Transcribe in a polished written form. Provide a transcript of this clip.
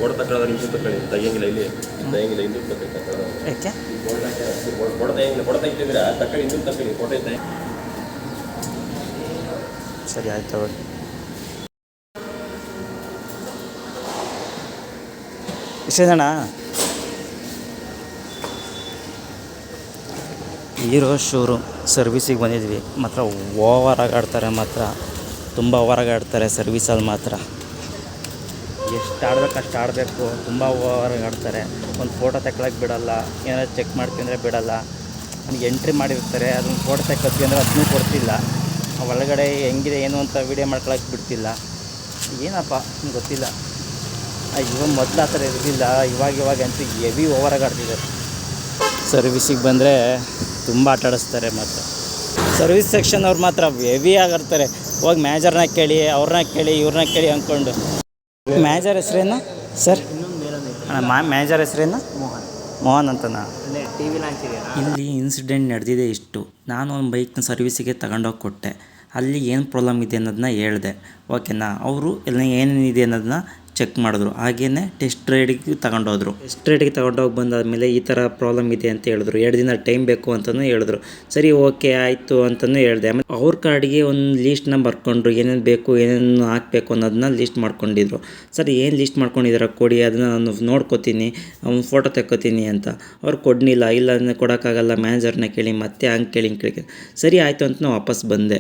ಓಡ ತಗೊಳ್ಳೋದ್ರೆ ಇಂದು ತಗೊಳ್ಳಿ ತೆಗಿಯಂಗಿಲ್ಲ ಇಲ್ಲಿ ತೆಗಿಯಂಗಿಲ್ಲ ಇಂದು ತಗೊಳ್ಳಿ ತಗೊಳ್ಳೋದು ಯಾಕೆ ಓಡ ತೆಗಿಯಂಗಿಲ್ಲ ಓಡ ತೆಗಿತಿದ್ರೆ ತಗೊಳ್ಳಿ ಇಂದು ತಗೊಳ್ಳಿ ಫೋಟೋ ಐತೆ ಸರಿ ಆಯ್ತು ತಗೊಳ್ಳಿ. ಇಷ್ಟೇನಣ್ಣ ಹೀರೋ ಶೋರೂಮ್ ಸರ್ವಿಸಿಗೆ ಬಂದಿದ್ವಿ. ಮಾತ್ರ ಓವರಾಗಿ ಆಡ್ತಾರೆ, ಮಾತ್ರ ತುಂಬ ಓವರಾಗಿ ಆಡ್ತಾರೆ ಸರ್ವಿಸಲ್ಲಿ. ಮಾತ್ರ ಎಷ್ಟು ಆಡ್ಬೇಕು ಅಷ್ಟು ಆಡಬೇಕು, ತುಂಬ ಓವರಾಗಿ ಆಡ್ತಾರೆ. ಒಂದು ಫೋಟೋ ತಗೊಳಕ್ಕೆ ಬಿಡೋಲ್ಲ, ಏನಾದ್ರು ಚೆಕ್ ಮಾಡ್ತೀವಿ ಅಂದರೆ ಬಿಡೋಲ್ಲ. ನನಗೆ ಎಂಟ್ರಿ ಮಾಡಿರ್ತಾರೆ, ಅದನ್ನು ಫೋಟೋ ತಗೊಳ್ತೀವಿ ಅಂದರೆ ಅದನ್ನೂ ಕೊಡ್ತಿಲ್ಲ. ಒಳಗಡೆ ಹೆಂಗಿದೆ ಏನು ಅಂತ ವೀಡಿಯೋ ಮಾಡ್ಕೊಳಕ್ಕೆ ಬಿಡ್ತಿಲ್ಲ. ಏನಪ್ಪ ಗೊತ್ತಿಲ್ಲ. ಇವಾಗ ಮೊದಲು ಆ ಥರ ಇರಲಿಲ್ಲ, ಇವಾಗ ಅಂತೂ ಹೆವಿ ಓವರಾಗಿ ಆಡ್ತಿದ್ದಾರೆ. ಸರ್ವಿಸಿಗೆ ಬಂದರೆ ತುಂಬ ಆಟ ಆಡಿಸ್ತಾರೆ. ಮತ್ತು ಸರ್ವಿಸ್ ಸೆಕ್ಷನ್ ಅವ್ರು ಮಾತ್ರ ಹೆವಿ ಆಗಿರ್ತಾರೆ. ಹೋಗಿ ಮ್ಯಾನೇಜರ್ನ ಕೇಳಿ, ಅವ್ರನ್ನ ಕೇಳಿ, ಇವ್ರನ್ನ ಕೇಳಿ ಅಂದ್ಕೊಂಡು. ಮ್ಯಾನೇಜರ್ ಹೆಸ್ರೇನು ಸರ್? ಮ್ಯಾನೇಜರ್ ಹೆಸ್ರೇನು? ಮೋಹನ್ ಅಂತನಾ? ಇಲ್ಲಿ ಇನ್ಸಿಡೆಂಟ್ ನಡೆದಿದೆ ಇಷ್ಟು. ನಾನು ಒಂದು ಬೈಕ್ನ ಸರ್ವಿಸಿಗೆ ತಗೊಂಡೋಗಿ ಕೊಟ್ಟೆ. ಅಲ್ಲಿ ಏನು ಪ್ರಾಬ್ಲಮ್ ಇದೆ ಅನ್ನೋದನ್ನ ಹೇಳಿದೆ, ಓಕೆನಾ. ಅವರು ಎಲ್ಲ ಏನೇನಿದೆ ಅನ್ನೋದನ್ನ ಚೆಕ್ ಮಾಡಿದ್ರು. ಹಾಗೆಯೇ ಟೆಸ್ಟ್ ರೈಡಿಗೆ ತಗೊಂಡೋದ್ರು. ಟೆಸ್ಟ್ ರೈಡಿಗೆ ತಗೊಂಡೋಗಿ ಬಂದಾದಮೇಲೆ ಈ ಥರ ಪ್ರಾಬ್ಲಮ್ ಇದೆ ಅಂತ ಹೇಳಿದ್ರು. 2 ದಿನ ಟೈಮ್ ಬೇಕು ಅಂತಲೂ ಹೇಳಿದ್ರು. ಸರಿ ಓಕೆ ಆಯಿತು ಅಂತಲೂ ಹೇಳಿದೆ. ಆಮೇಲೆ ಅವ್ರ ಕಾರ್ಡಿಗೆ ಒಂದು ಲೀಸ್ಟ್ನ ಬರ್ಕೊಂಡ್ರು, ಏನೇನು ಬೇಕು ಏನೇನು ಹಾಕಬೇಕು ಅನ್ನೋದನ್ನ ಲೀಸ್ಟ್ ಮಾಡ್ಕೊಂಡಿದ್ರು. ಸರಿ ಏನು ಲೀಸ್ಟ್ ಮಾಡ್ಕೊಂಡಿದ್ದಾರೆ ಕೊಡಿ, ಅದನ್ನು ನಾನು ನೋಡ್ಕೋತೀನಿ, ಫೋಟೋ ತೆಕ್ಕೋತೀನಿ ಅಂತ. ಅವ್ರು ಕೊಡಲಿಲ್ಲ. ಇಲ್ಲ ಕೊಡೋಕ್ಕಾಗಲ್ಲ, ಮ್ಯಾನೇಜರ್ನ ಕೇಳಿ, ಮತ್ತೆ ಹಂಗೆ ಕೇಳಿ ಹಿಂಗೆ ಕೇಳಿ. ಸರಿ ಆಯಿತು ಅಂತ ನಾನು ವಾಪಸ್ ಬಂದೆ.